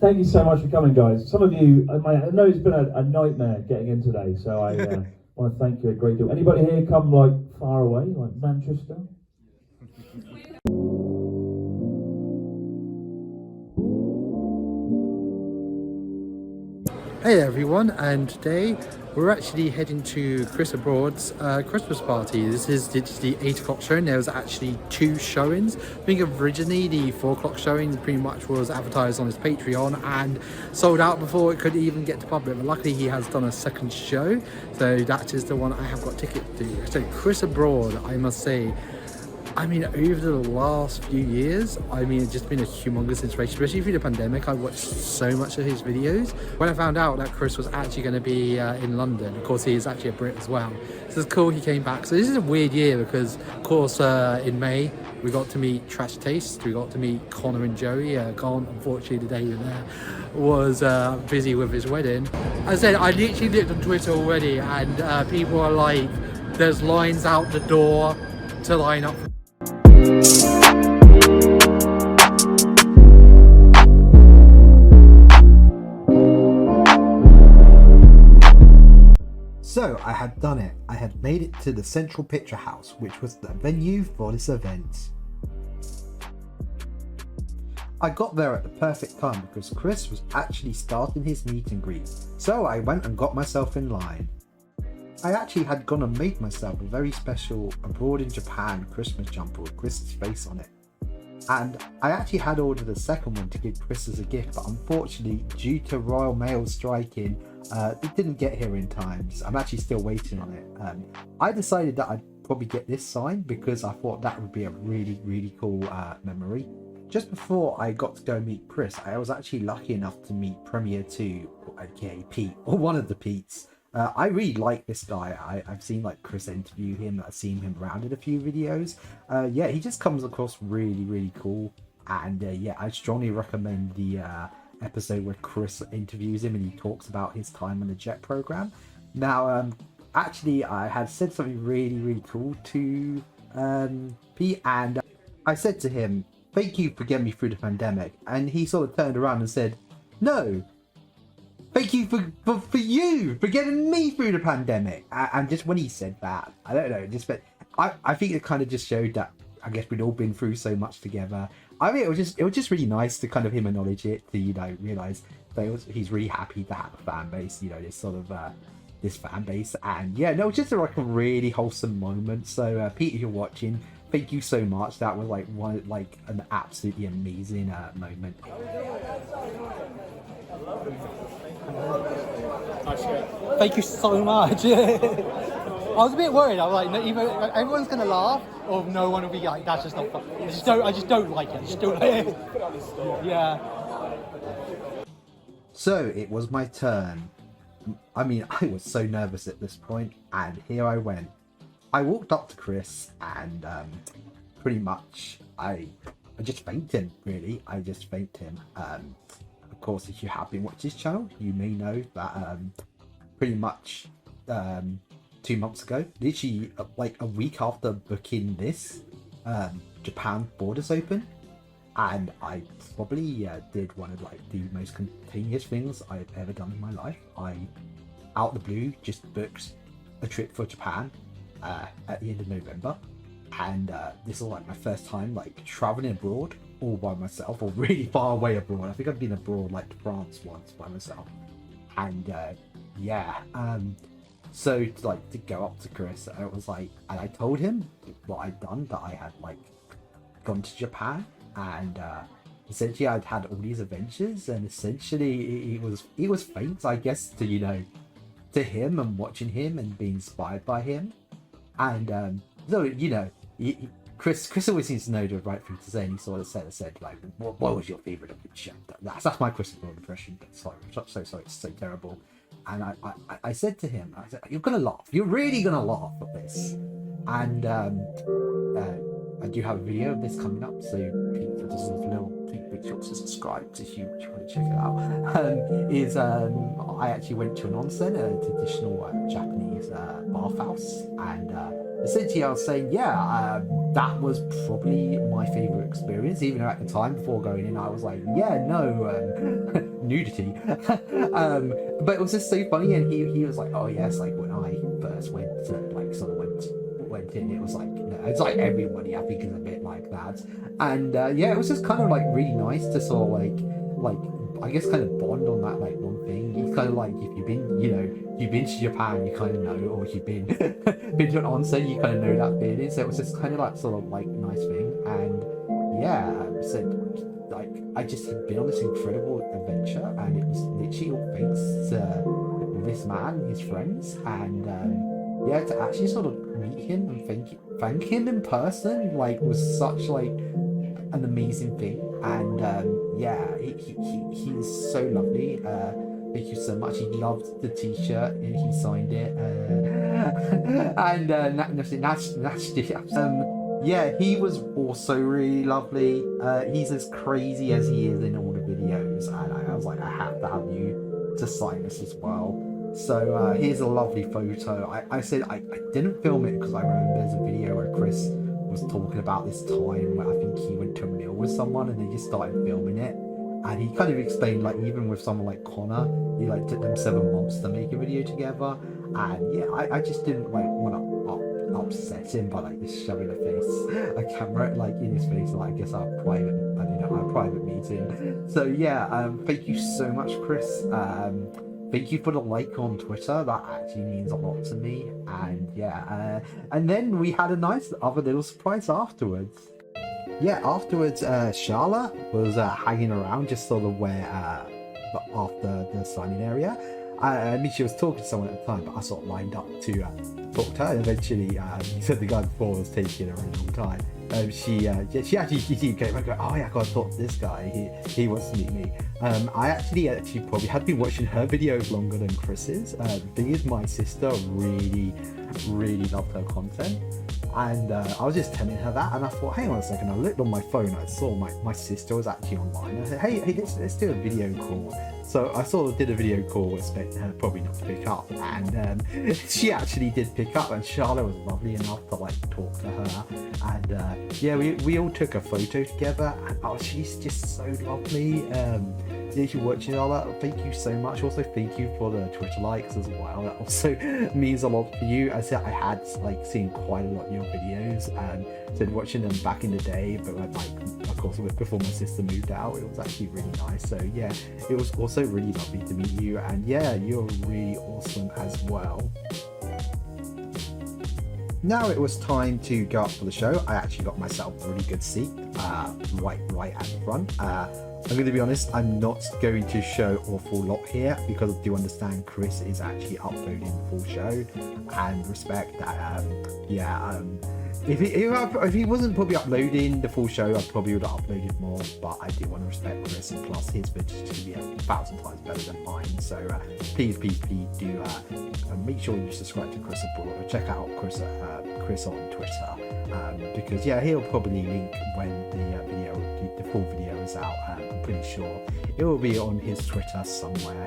Thank you so much for coming, guys. Some of you, I know it's been a nightmare getting in today, so I want to thank you a great deal. Anybody here come like far away, like Manchester? Hey everyone, and today we're actually heading to Chris Abroad's Christmas party. This is the 8 o'clock showing. There was actually 2 showings. I think originally the 4 o'clock showing pretty much was advertised on his Patreon and sold out before it could even get to public. But luckily he has done a second show, so that is the one I have got tickets to. So Chris Abroad, I must say, I mean, over the last few years, I mean, it's just been a humongous inspiration, especially through the pandemic. I watched so much of his videos. When I found out that Chris was actually going to be in London, of course, he is actually a Brit as well. So it's cool he came back. So this is a weird year because, of course, in May, we got to meet Trash Taste. We got to meet Connor and Joey. Con, unfortunately, the day we were there, was busy with his wedding. As I said, I literally looked on Twitter already, and people are like, there's lines out the door to line up. So I had done it. I had made it to the Central Picture House, which was the venue for this event. I got there at the perfect time because Chris was actually starting his meet and greet, so I went and got myself in line. I actually had gone and made myself a very special Abroad in Japan Christmas jumper with Chris's face on it. And I actually had ordered a second one to give Chris as a gift, but unfortunately, due to Royal Mail striking, it didn't get here in time. So I'm actually still waiting on it. I decided that I'd probably get this signed because I thought that would be a really cool memory. Just before I got to go meet Chris, I was actually lucky enough to meet Premier 2, aka Pete, or one of the Petes. I really like this guy. I've seen like Chris interview him. I've seen him around in a few videos. Yeah, he just comes across really cool. And yeah, I strongly recommend the episode where Chris interviews him and he talks about his time on the JET program. Now, actually, I had said something really cool to Pete, and I said to him, "Thank you for getting me through the pandemic." And he sort of turned around and said, "No. Thank you for getting me through the pandemic." And just when he said that, I don't know, I think it kind of just showed that I guess we'd all been through so much together. I mean, it was just really nice to kind of him acknowledge it, to realize that he's really happy to have a fan base, this sort of this fan base, and yeah, no, just like a really wholesome moment. So Pete, if you're watching, thank you so much. That was an absolutely amazing moment. Thank you so much. I was a bit worried. I was like, either everyone's gonna laugh, or no one will be like, "That's just not fun." I just don't like it. I just don't like it. Yeah. So it was my turn. I mean, I was so nervous at this point, and here I went. I walked up to Chris, and pretty much I just thanked him. Really, I just thanked him. Of course, if you have been watching his channel, you may know that pretty much 2 months ago, literally like a week after booking this, Japan borders open, and I probably did one of like the most spontaneous things I've ever done in my life. I, out the blue, just booked a trip for Japan at the end of November, and this was like my first time like traveling abroad all by myself, or really far away abroad. I think I've been abroad like to France once by myself, and yeah, so to go up to Chris, I was like, and I told him what I'd done, that I had like gone to Japan, and essentially I'd had all these adventures, and essentially it was thanks, I guess, to to him and watching him and being inspired by him, and so Chris always seems to know the right thing to say, and he sort of said like, what was your favorite adventure? That's my Chris Broad impression. Sorry, it's so terrible. And I said to him, I said, "You're gonna laugh. You're really gonna laugh at this." And I do have a video of this coming up, so just a little big shot to subscribe if you want to check it out. I actually went to an onsen, a traditional Japanese bathhouse, and essentially I was saying, that was probably my favorite experience, even though at the time before going in I was like, nudity. But it was just so funny, and he was like, oh yes, like when I first went to, like sort of went in, it was like, it's like everybody I think is a bit like that. And it was just kind of like really nice to sort of like I guess kind of bond on that like one thing. It's kind of like if you've been to Japan, you kind of know, or if you've been been to an onsen, you kind of know that feeling. So it was just kind of like sort of like a nice thing. And so like I just had been on this incredible adventure, and it was literally all thanks to this man, his friends, and to actually sort of meet him and thank him in person, like, was such like an amazing thing. And he's so lovely. Thank you so much. He loved the t-shirt and he signed it. He was also really lovely. He's as crazy as he is in all the videos, and I was like, I have to have you to sign this as well. So here's a lovely photo. I said I didn't film it because I remember there's a video where Chris was talking about this time where I think he went to a meal with someone and they just started filming it, and he kind of explained, like, even with someone like Connor, he like took them 7 months to make a video together. And I just didn't like want to upset him by like just shoving a camera like in his face, like I guess our private meeting. So thank you so much, Chris. Thank you for the like on Twitter. That actually means a lot to me. And and then we had a nice other little surprise afterwards. Afterwards, Sharla was hanging around just sort of where after the signing area. I mean, she was talking to someone at the time, but I sort of lined up to talk to her, and eventually said the guy before was taking a really long time. She actually came and go, oh yeah, I gotta talk to this guy, he wants to meet me. I actually probably had been watching her videos longer than Chris's. The thing is, my sister really loved her content, and I was just telling her that, and I thought, hang on a second, I looked on my phone, I saw my sister was actually online. I said, hey, let's do a video call. So I sort of did a video call, expecting her probably not to pick up, and she actually did pick up, and Charlotte was lovely enough to like talk to her, and we all took a photo together, and she's just so lovely. If you're watching all that, thank you so much. Also, thank you for the Twitter likes as well. That also means a lot for you. I said I had like seen quite a lot of your videos and said watching them back in the day, but like of course before my sister moved out, it was actually really nice. So it was also really lovely to meet you, and you're really awesome as well. Now it was time to go up for the show. I actually got myself a really good seat, right at the front. I'm going to be honest, I'm not going to show a full lot here because I do understand Chris is actually uploading the full show, and respect that. If he wasn't probably uploading the full show, I probably would have uploaded more, but I do want to respect Chris, and plus his videos to be 1,000 times better than mine. So please do make sure you subscribe to Chris Abroad, or check out Chris on Twitter, because he'll probably link when the full video is out. I'm pretty sure it will be on his Twitter somewhere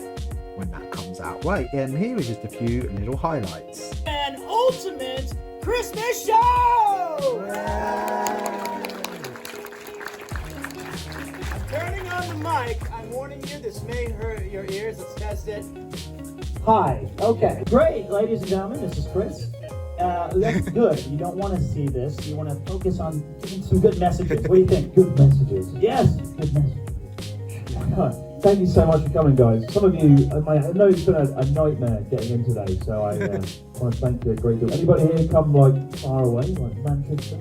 when that comes out. Right, and here is just a few little highlights. An ultimate Christmas show! Turning on the mic, I'm warning you, this may hurt your ears. Let's test it. Hi. Okay. Great, ladies and gentlemen, this is Chris. That's good. You don't want to see this. You want to focus on giving some good messages. What do you think? Good messages. Yes, good messages. Thank you so much for coming, guys. Some of you, I know it's been a nightmare getting in today, so I want to thank you a great deal. Anybody here come like far away, like Manchester?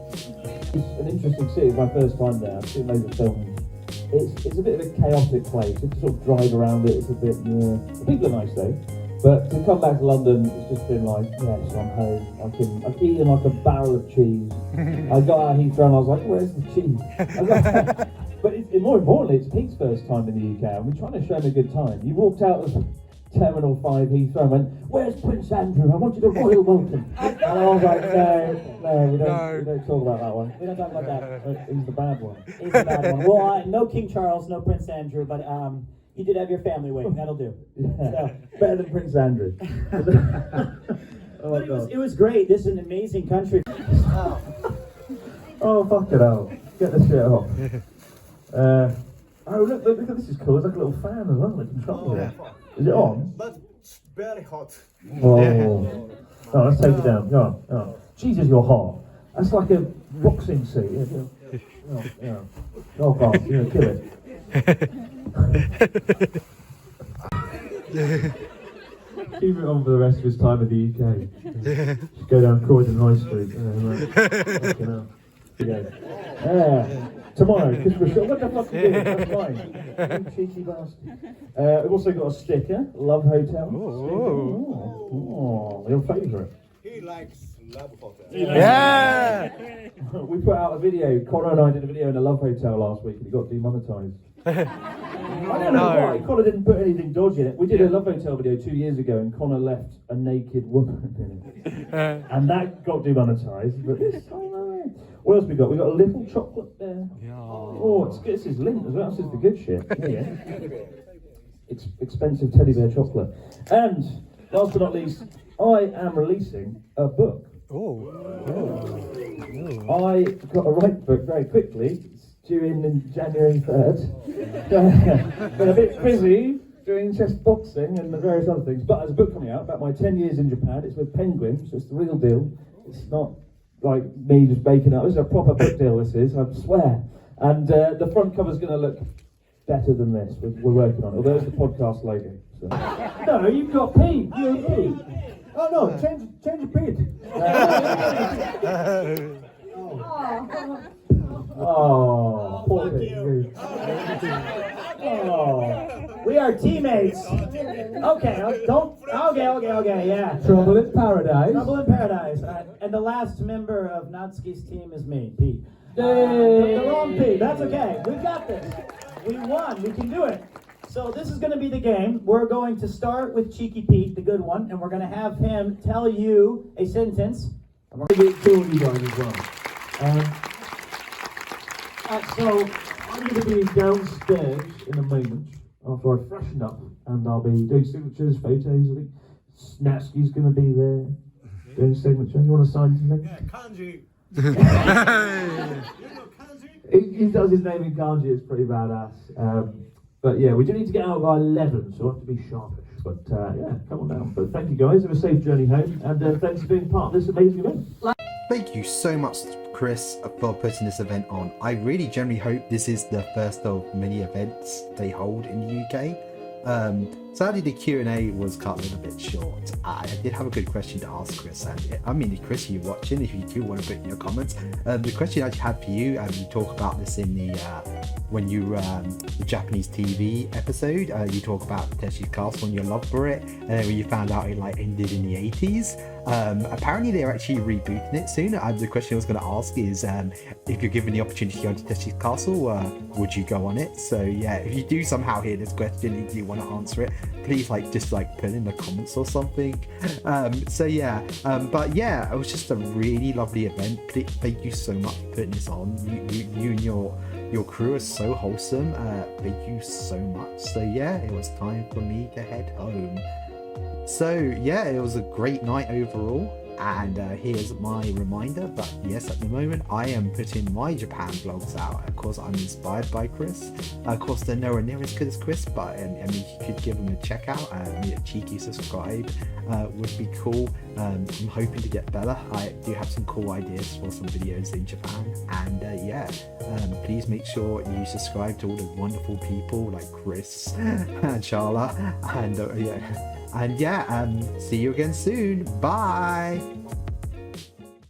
It's an interesting city. It's my first time there. I've seen loads of films. It's a bit of a chaotic place. You have to sort of drive around it. It's a bit. The people are nice though. But to come back to London, it's just been like, so I'm home. I've eaten like a barrel of cheese. I got out of Heathrow and I was like, where's the cheese? But more importantly, it's Pete's first time in the UK, and we're trying to show him a good time. You walked out of Terminal 5 Heathrow and went, where's Prince Andrew? I want you to royal welcome. And I was like, no, we don't talk about that one. We don't talk about that. He's the bad one. He's the bad one. Well, no King Charles, no Prince Andrew, but you did have your family waiting. That'll do. Yeah. So, better than Prince Andrew. Oh, But God. it was great. This is an amazing country. Oh, fuck it out. Get the shit off. Oh, look at this. Is cool. It's like a little fan as well. They control it. Is it on? But it's very hot. Oh. Oh, let's take it down. Go on. Oh. Jesus, you're hot. That's like a boxing suit. Yeah. Oh, yeah. Oh, God. You're going to kill it. Keep it on for the rest of his time in the UK. Just go down Croydon High Street. Fucking hell. Yeah. Tomorrow, Christmas show. What the fuck are you doing? That's mine. You cheeky bastard. We've also got a sticker. Love Hotel. Oh, your favourite. He likes Love Hotel. Yeah. We put out a video. Connor and I did a video in a Love Hotel last week, and it got demonetised. I don't know why. Connor didn't put anything dodgy in it. We did a Love Hotel video 2 years ago, and Connor left a naked woman in it, and that got demonetised. But this time, what else we got? We got a little chocolate there. Oh, it's good. This is Lint as well. This is the good shit. Yeah. Expensive teddy bear chocolate. And last but not least, I am releasing a book. I got to write the book very quickly. It's due in January 3rd. Been a bit busy doing chess boxing and various other things. But there's a book coming out about my 10 years in Japan. It's with Penguin, so it's the real deal. It's not like me just making up. This is a proper book deal, this is, I swear. And the front cover's going to look better than this. We're working on it, although it's the podcast logo. So. No, you've got P. You're P. Oh no, change your P. Oh, poor thing. Oh, we are teammates. Okay, okay, yeah. Trouble in Paradise. Trouble in Paradise. And the last member of Natsuki's team is me, Pete. Yay. The wrong Pete. That's okay. We got this. We won. We can do it. So this is going to be the game. We're going to start with Cheeky Pete, the good one, and we're going to have him tell you a sentence. And we're going to kill you guys as well. So I'm going to be downstairs in a moment after I freshen up, and I'll be doing signatures, photos. I think Snatsky's going to be there doing signature. You want to sign something? Yeah, kanji. You know kanji? He does his name in kanji. It's pretty badass. But yeah, we do need to get out by 11, so we'll have to be sharpish. But yeah, come on down. But thank you guys. Have a safe journey home, and thanks for being part of this amazing event. Thank you so much, Chris, for putting this event on. I really genuinely hope this is the first of many events they hold in the UK. Sadly, the Q&A was cut a little bit short. I did have a good question to ask Chris, and I mean, Chris, you're watching, if you do want to put in your comments, the question I had for you, you talk about this in the when you the Japanese TV episode, you talk about Teshi's Castle and your love for it, and then when you found out it like ended in the 80s. Apparently they're actually rebooting it soon. The question I was going to ask is, if you're given the opportunity to go to Teshi's Castle, would you go on it? So yeah, if you do somehow hear this question and you want to answer it, please just put it in the comments or something. So yeah, but yeah, it was just a really lovely event. Thank you so much for putting this on. You and your crew are so wholesome. Thank you so much. So yeah, it was time for me to head home. So yeah, it was a great night overall, and here's my reminder. But yes, at the moment I am putting my Japan vlogs out. Of course, I'm inspired by Chris. Of course, they're nowhere near as good as Chris, but I mean, you could give them a check out. A cheeky subscribe would be cool. I'm hoping to get better. I do have some cool ideas for some videos in Japan, and yeah, please make sure you subscribe to all the wonderful people like Chris and Charla, and yeah. And yeah, see you again soon. Bye.